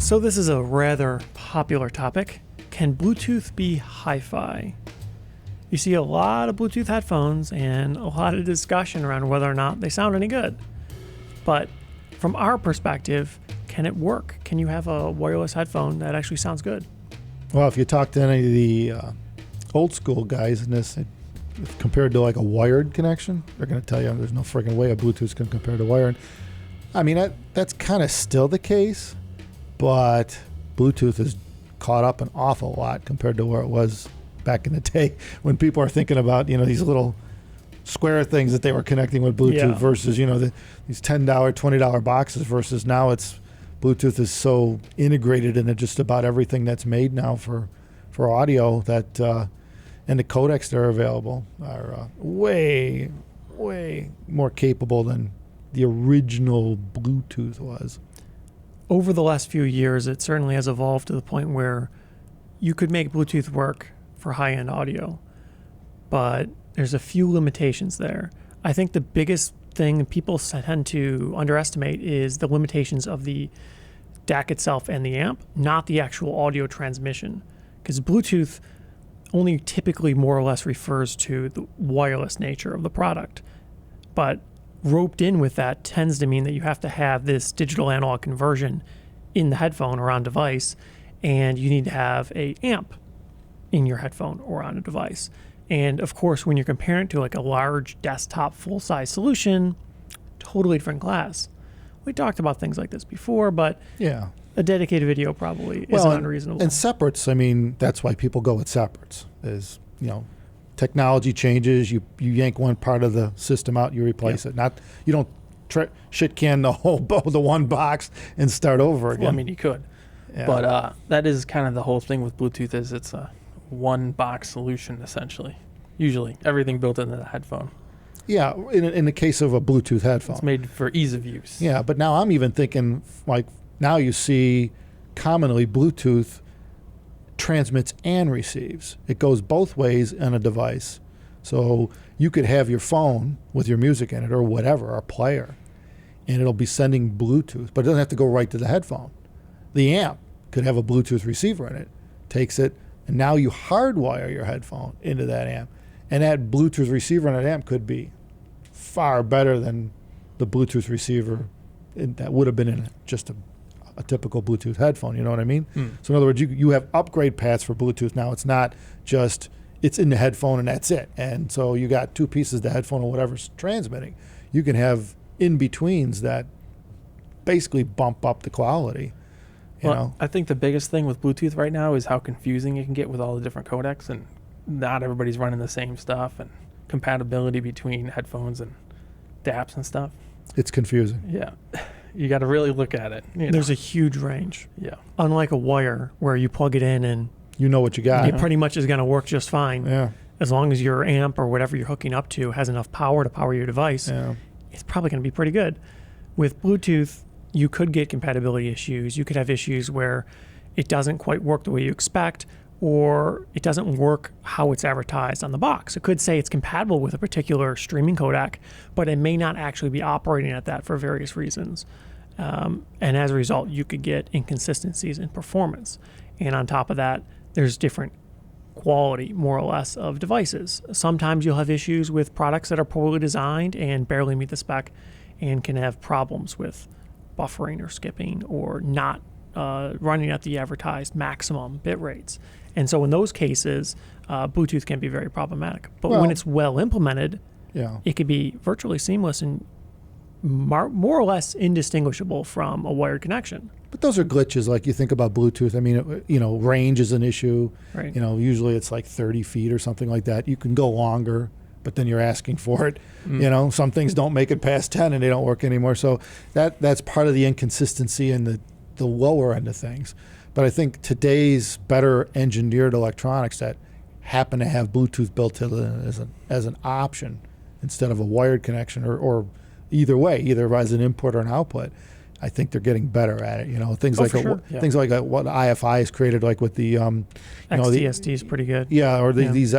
So this is a rather popular topic. Can Bluetooth be hi-fi? You see a lot of Bluetooth headphones and a lot of discussion around whether or not they sound any good. But from our perspective, can it work? Can you have a wireless headphone that actually sounds good? Well, if you talk to any of the old school guys in this, compared to like a wired connection, they're going to tell you there's no freaking way a Bluetooth can compare to wired. I mean, that's kind of still the case, but Bluetooth has caught up an awful lot compared to where it was back in the day when people are thinking about, these little square things that they were connecting with Bluetooth versus, these $10, $20 boxes versus now Bluetooth is so integrated into just about everything that's made now for audio that, and the codecs that are available are way, way more capable than the original Bluetooth was. Over the last few years, it certainly has evolved to the point where you could make Bluetooth work for high-end audio, but there's a few limitations there. I think the biggest thing people tend to underestimate is the limitations of the DAC itself and the amp, not the actual audio transmission, because Bluetooth only typically more or less refers to the wireless nature of the product, but roped in with that tends to mean that you have to have this digital analog conversion in the headphone or on device, and you need to have a amp in your headphone or on a device. And of course, when you're comparing it to like a large desktop full-size solution, totally different class. We talked about things like this before, but a dedicated video probably isn't unreasonable. And separates, I mean, that's why people go with separates. Is, technology changes, you yank one part of the system out, you replace it. Not, you don't shit can the one box and start over again. Well, I mean, you could. Yeah. But that is kind of the whole thing with Bluetooth is it's a one box solution essentially. Usually everything built into the headphone. Yeah, in the case of a Bluetooth headphone. It's made for ease of use. Yeah, but now I'm even thinking, like, now you see commonly Bluetooth transmits and receives. It goes both ways on a device. So you could have your phone with your music in it or whatever, or player, and it'll be sending Bluetooth, but it doesn't have to go right to the headphone. The amp could have a Bluetooth receiver in it, takes it, and now you hardwire your headphone into that amp. And that Bluetooth receiver on that amp could be far better than the Bluetooth receiver that would have been in just a typical Bluetooth headphone, you know what I mean? So in other words, you have upgrade paths for Bluetooth now. It's not just, it's in the headphone and that's it. And so you got two pieces of the headphone or whatever's transmitting. You can have in-betweens that basically bump up the quality. You know? I think the biggest thing with Bluetooth right now is how confusing it can get with all the different codecs, and not everybody's running the same stuff, and compatibility between headphones and DAPs and stuff. It's confusing. Yeah. You got to really look at it. There's a huge range. Yeah. Unlike a wire where you plug it in and you know what you got. It pretty much is going to work just fine. Yeah. As long as your amp or whatever you're hooking up to has enough power to power your device, it's probably going to be pretty good. With Bluetooth, you could get compatibility issues. You could have issues where it doesn't quite work the way you expect, or it doesn't work how it's advertised on the box. It could say it's compatible with a particular streaming codec, but it may not actually be operating at that for various reasons. And as a result, you could get inconsistencies in performance. And on top of that, there's different quality, more or less, of devices. Sometimes you'll have issues with products that are poorly designed and barely meet the spec and can have problems with buffering or skipping or not running at the advertised maximum bit rates. And so in those cases, Bluetooth can be very problematic. But when it's well implemented, it could be virtually seamless and more or less indistinguishable from a wired connection. But those are glitches. Like you think about Bluetooth. I mean, range is an issue. Right. Usually it's like 30 feet or something like that. You can go longer, but then you're asking for it. Some things don't make it past 10 and they don't work anymore. So that's part of the inconsistency in the lower end of things. But I think today's better engineered electronics that happen to have Bluetooth built in as an option instead of a wired connection or either way, either as an input or an output, I think they're getting better at it. Things like things like what IFI has created, like with the XTSD is pretty good. Yeah, or these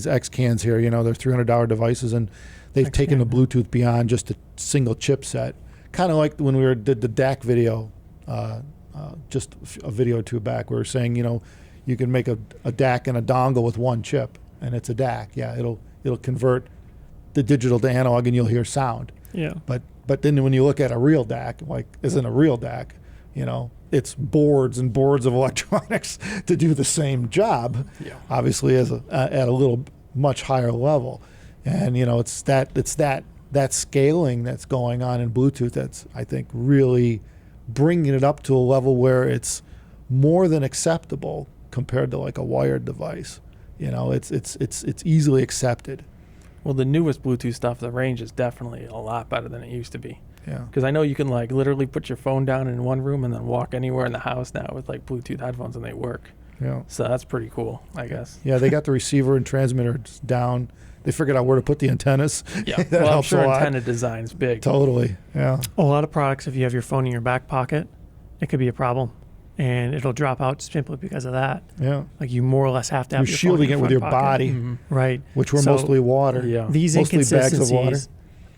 X cans here. They're $300 devices, and they've taken the Bluetooth beyond just a single chipset. Kind of like when we did the DAC video just a video or two back. We were saying, you can make a DAC and a dongle with one chip, and it's a DAC. Yeah, it'll convert the digital to analog, and you'll hear sound. Yeah. But then when you look at a real DAC, like isn't a real DAC, it's boards and boards of electronics to do the same job. Yeah. Obviously, at a little much higher level, and it's that scaling that's going on in Bluetooth that's, I think, really bringing it up to a level where it's more than acceptable compared to like a wired device. It's easily accepted. Well, the newest Bluetooth stuff, the range is definitely a lot better than it used to be. Yeah. Because I know you can like literally put your phone down in one room and then walk anywhere in the house now with like Bluetooth headphones, and they work. Yeah. So that's pretty cool, I guess. Yeah, they got the receiver and transmitter down. They figured out where to put the antennas. Yeah. That Well, I'm helps sure a lot. antenna design's big. Totally. Yeah. A lot of products, if you have your phone in your back pocket, it could be a problem, and it'll drop out simply because of that. Yeah. Like you more or less have to have You're your shielding phone in it with your your front pocket. body, Mhm. Right. which were So mostly water. Yeah. These Mostly bags of water. inconsistencies,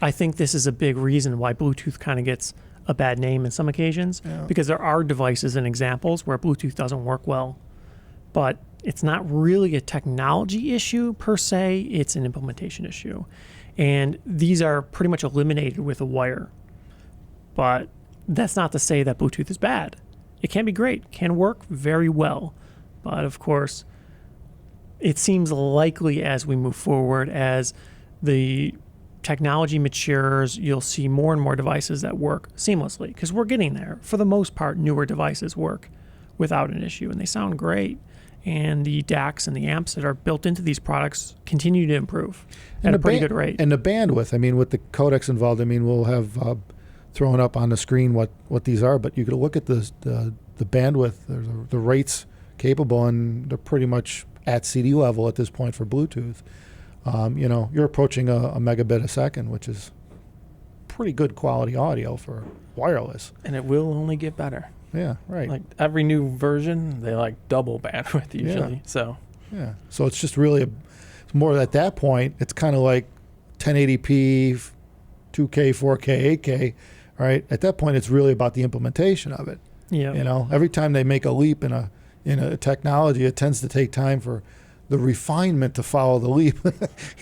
I think this is a big reason why Bluetooth kind of gets a bad name in some occasions, Yeah. because there are devices and examples where Bluetooth doesn't work well, but it's not really a technology issue per se, it's an implementation issue. And these are pretty much eliminated with a wire. But that's not to say that Bluetooth is bad. It can be great, can work very well. But of course, it seems likely as we move forward, as the technology matures, you'll see more and more devices that work seamlessly, because we're getting there. For the most part, newer devices work without an issue, and they sound great. And the DACs and the amps that are built into these products continue to improve at a pretty good rate. And the bandwidth, with the codecs involved, we'll have thrown up on the screen what these are, but you could look at the bandwidth, the rates capable, and they're pretty much at CD level at this point for Bluetooth. You're approaching a megabit a second, which is pretty good quality audio for wireless. And it will only get better. Yeah, right. Like every new version, they like double bandwidth usually. Yeah. So Yeah. So it's just really it's more at that point, it's kind of like 1080p, 2K, 4K, 8K, right? At that point, it's really about the implementation of it. Yeah. Every time they make a leap in a technology, it tends to take time for the refinement to follow the leap.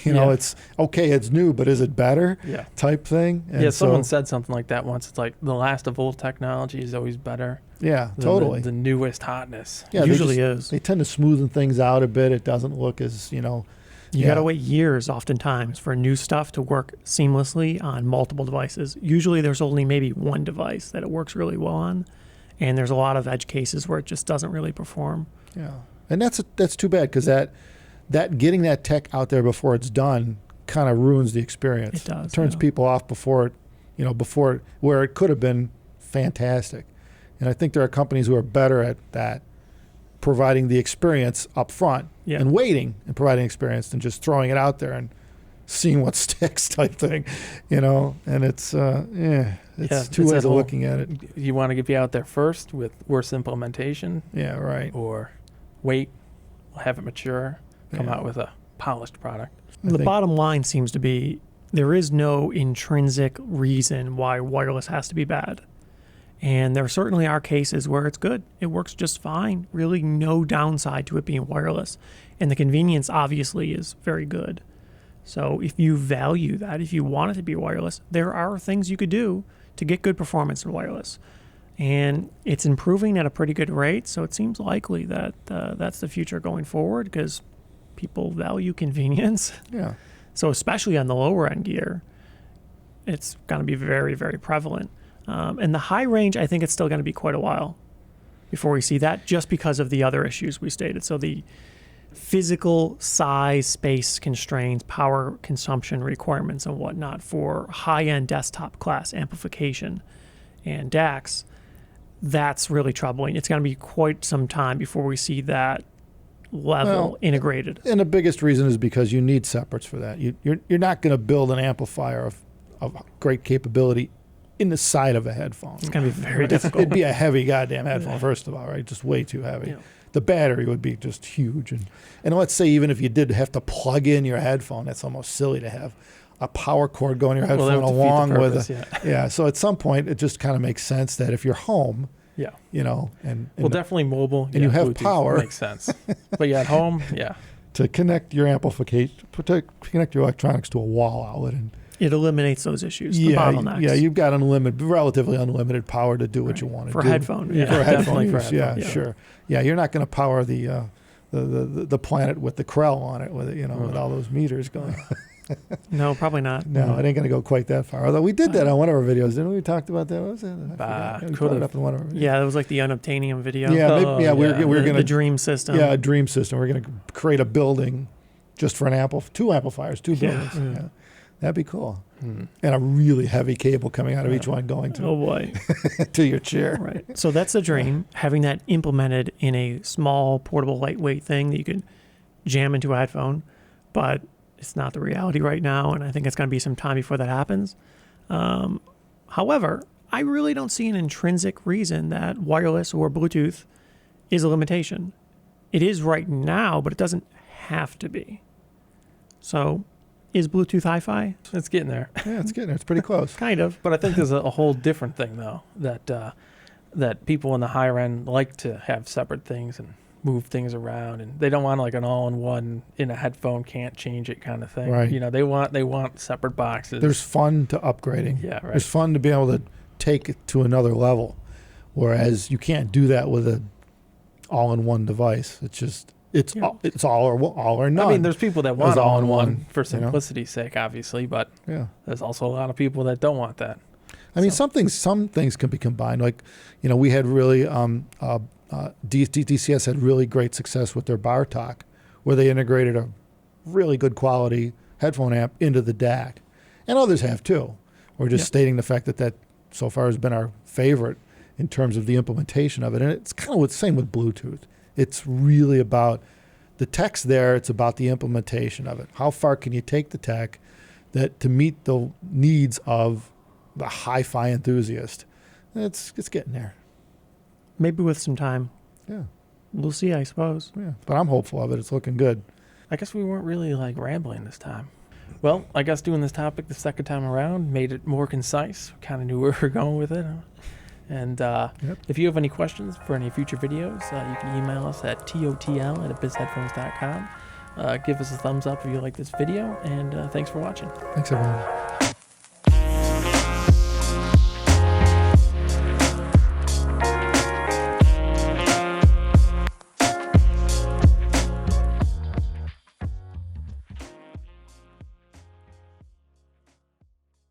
Yeah. It's okay, it's new, but is it better? yeah. Type thing. And Yeah, someone said something like that once. It's like the last of old technology is always better yeah, than totally. the newest hotness. Yeah, It they usually just- is. They tend to smoothen things out a bit. It doesn't look as, You yeah. got to wait years oftentimes for new stuff to work seamlessly on multiple devices. Usually there's only maybe one device that it works really well on, and there's a lot of edge cases where it just doesn't really perform. Yeah, and that's too bad, because that getting that tech out there before it's done kind of ruins the experience. It does, turns yeah. people off before it, where it could have been fantastic. And I think there are companies who are better at that, providing the experience up front Yeah. and waiting and providing experience than just throwing it out there and seeing what sticks type thing, And it's it's two it's ways that of whole- looking at it. You want to get you out there first with worse implementation, Yeah, right. or wait, have it mature, come Yeah. out with a polished product. I The think- bottom line seems to be there is no intrinsic reason why wireless has to be bad. And there certainly are cases where it's good. It works just fine. Really no downside to it being wireless. And the convenience obviously is very good. So if you value that, if you want it to be wireless, there are things you could do to get good performance in wireless. And it's improving at a pretty good rate. So it seems likely that that's the future going forward, because people value convenience. Yeah. So especially on the lower end gear, it's going to be very, very prevalent. And the high range, I think it's still going to be quite a while before we see that, just because of the other issues we stated. So the physical size, space constraints, power consumption requirements and whatnot for high-end desktop class amplification and DACs, that's really troubling. It's going to be quite some time before we see that level Well, integrated. And the biggest reason is because you need separates for that. You're not going to build an amplifier of great capability in the side of a headphone. It's going to be very It'd difficult. be a heavy goddamn headphone, first of all, right? Just way too heavy. Yeah. The battery would be just huge. And let's say even if you did have to plug in your headphone, that's almost silly to have a power cord going in your Well, that headphone would defeat the along with purpose, it. yeah. Yeah, so at some point it just kind of makes sense that if you're home Yeah. You know, and Well, definitely mobile. and you have Bluetooth power. Makes sense. But yeah, at home, yeah. to connect your amplification, to connect your electronics to a wall outlet, and It eliminates those issues, the bottlenecks. yeah, you've got relatively unlimited power to do what you want to for do. headphone. Yeah, For headphone definitely for use, headphones. yeah, sure. Yeah, you're not going to power the planet with the Krell on it, with it, you know, with all those meters going. No, probably not. No, it ain't going to go quite that far. Although we did that on one of our videos, didn't we? We talked about that. What was it? I forgot. We brought it up in one of our videos. Yeah, it was like the unobtainium video. Yeah, we're going the to dream system. a dream system. We're going to create a building just for two amplifiers, two buildings. Yeah. That'd be cool. And a really heavy cable coming out of each one going to Oh boy. to your chair. Right. So that's the dream, having that implemented in a small, portable, lightweight thing that you could jam into a headphone. But it's not the reality right now, and I think it's going to be some time before that happens. However, I really don't see an intrinsic reason that wireless or Bluetooth is a limitation. It is right now, but it doesn't have to be. So, is Bluetooth HiFi? It's getting there. Yeah, it's getting there. It's pretty close. Kind of. But I think there's a whole different thing, though, that people in the higher end like to have separate things and move things around, and they don't want like an all-in-one in a headphone, can't change it kind of thing. Right. You know, they want separate boxes. There's fun to upgrading. Yeah, right. There's fun to be able to take it to another level, whereas you can't do that with an all-in-one device. It's just it's all or none. I mean, there's people that want all-in-one for you know? simplicity's sake, obviously, but Yeah. there's also a lot of people that don't want that. I mean, some things can be combined. Like, you know, we had really DCS had really great success with their bar talk, where they integrated a really good quality headphone amp into the DAC, and others have too. We're just stating the fact that so far has been our favorite in terms of the implementation of it, and it's kind of the same with Bluetooth. It's really about the tech's there. It's about the implementation of it. How far can you take the tech to meet the needs of the hi-fi enthusiast? It's getting there. Maybe with some time. Yeah. We'll see, I suppose. Yeah. But I'm hopeful of it. It's looking good. I guess we weren't really like rambling this time. Well, I guess doing this topic the second time around made it more concise. Kind of knew where we were going with it. And if you have any questions for any future videos, you can email us at totl@abysheadphones.com. Give us a thumbs up if you like this video, and thanks for watching. Thanks, everyone.